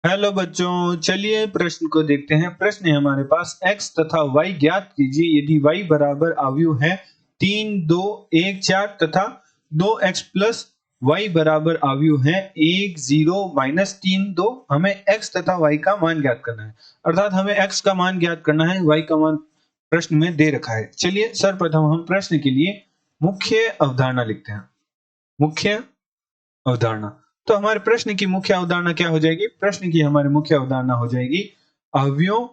Hello बच्चों, चलिए प्रश्न को देखते हैं। प्रश्न है हमारे पास x तथा y ज्ञात कीजिए यदि y बराबर अवयव है 3, 2, 1, 4 तथा 2x प्लस y बराबर अवयव है 1, 0, -3, 2। हमें x तथा y का मान ज्ञात करना है, अर्थात हमें x का मान ज्ञात करना है, y का मान प्रश्न में दे रखा है। चलिए सर्वप्रथम हम प्रश्न के लिए मुख्य अवधारणा लिखते हैं। मुख्य अवधारणा, तो हमारे प्रश्न की मुख्य अवधारणा क्या हो जाएगी? प्रश्न की हमारी मुख्य अवधारणा हो जाएगी अवयवों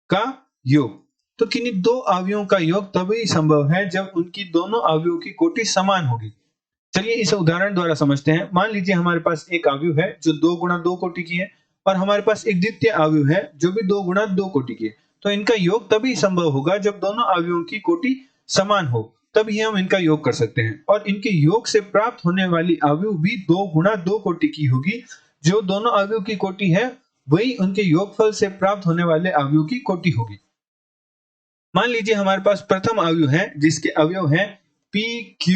का योग। तो किन्हीं दो अवयवों का योग तभी संभव है जब उनकी दोनों अवयवों की कोटि समान होगी। चलिए इस उदाहरण द्वारा समझते हैं। मान लीजिए हमारे पास एक अवयव है जो 2 गुणा 2 कोटि की है और हमारे पास एक द्वितीय अवयव है जो भी 2 गुणा 2 कोटि की है। तो इनका योग तभी संभव होगा जब दोनों अवयवों की कोटि समान हो, तभी हम इनका योग कर सकते हैं। और इनके योग से प्राप्त होने वाली अवयव भी 2 गुणा 2 कोटि की होगी। जो दोनों अवयव की कोटि है वही उनके योगफल से प्राप्त होने वाले अवयव की कोटि होगी। मान लीजिए हमारे पास प्रथम अवयव है जिसके अवयव है P, Q,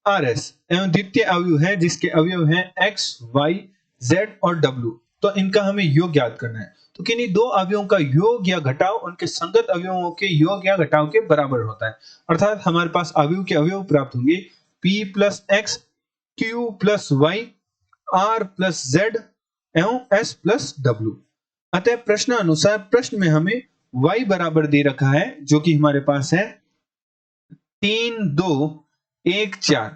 RS एवं द्वितीय अवयव है जिसके अवयव है X, Y, Z और W। तो इनका हमें योग ज्ञात करना है। तो किन्हीं दो अवयवों का योग या घटाव उनके संगत अवयवों के योग या घटाव के बराबर होता है, अर्थात हमारे पास अवयव के अवयव प्राप्त होंगे P plus X, Q plus Y, R plus Z एवं S प्लस W। अतः प्रश्न अनुसार प्रश्न में हमें y बराबर दे रखा है जो कि हमारे पास है 3, 2, 1, 4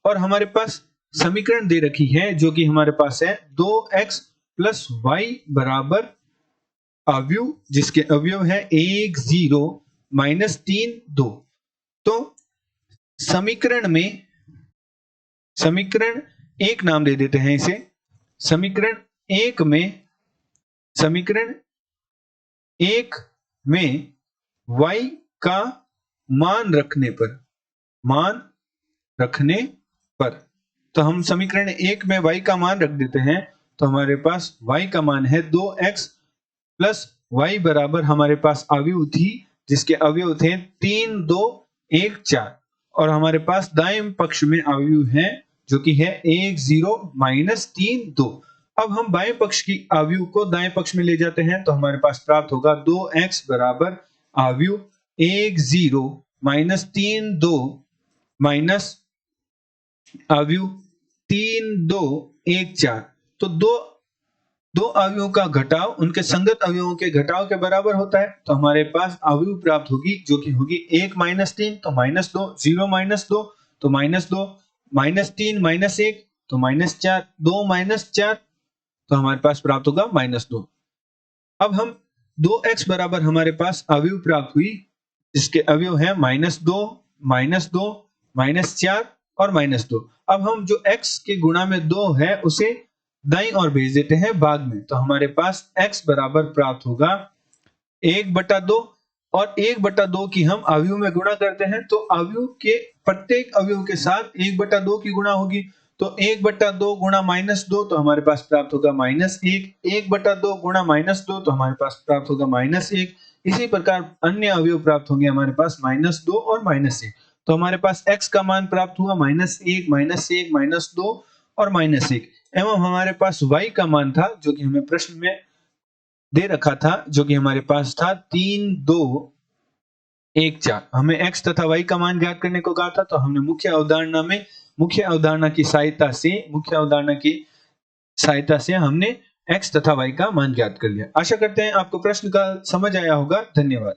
और हमारे पास समीकरण दे रखी है जो कि हमारे पास है 2x प्लस वाई बराबर अवयव जिसके अवयव है 1, 0, -3, 2। तो समीकरण एक नाम दे देते हैं इसे। समीकरण एक में y का मान रखने पर तो हम समीकरण एक में y का मान रख देते हैं। तो हमारे पास y का मान है 2x प्लस y बराबर हमारे पास अवयव थी जिसके अवयव थे 3, 2, 1, 4 और हमारे पास दाएं पक्ष में अवयव है जो कि है 1, 0, -3, 2। अब हम बाएं पक्ष की अवयव को दाएं पक्ष में ले जाते हैं तो हमारे पास प्राप्त होगा 2x बराबर अवयव 1, 0, -3, 2 माइनस अवयव 3, 2, 1, 4। तो दो अवयवों का घटाव उनके संगत अवयवों के घटाव के बराबर होता है। तो हमारे पास अवयव प्राप्त होगी जो कि होगी 1 -3 तो -2, 0 -2 तो -2, -3 -1 तो -4, 2 -4 तो हमारे पास प्राप्त होगा -2। अब हम 2x बराबर हमारे पास अवयव प्राप्त हुई जिसके अवयव है -2, -2, -4 और -2। अब हम जो x के गुणा में 2 है उसे दाईं ओर भेज देते हैं भाग में। तो हमारे पास x बराबर प्राप्त होगा 1/2 और 1/2 की हम अवयव में गुणा करते हैं तो अवयव के प्रत्येक अवयव के साथ 1/2 की गुणा होगी। तो 1/2 गुणा -2 तो हमारे पास प्राप्त होगा -1, 1/2 गुणा -2 तो हमारे पास प्राप्त होगा -1। इसी प्रकार अन्य अवयव प्राप्त होंगे हमारे पास -2 और -1। तो हमारे पास x का मान प्राप्त हुआ -1, -1, -2 और -1 एवं हमारे पास y का मान था जो कि हमें प्रश्न में दे रखा था जो कि हमारे पास था 3, 2, 1, 4। हमें x तथा y का मान ज्ञात करने को कहा था तो हमने मुख्य अवधारणा की सहायता से हमने x तथा y का मान ज्ञात कर लिया। आशा करते हैं आपको प्रश्न का समझ आया होगा। धन्यवाद।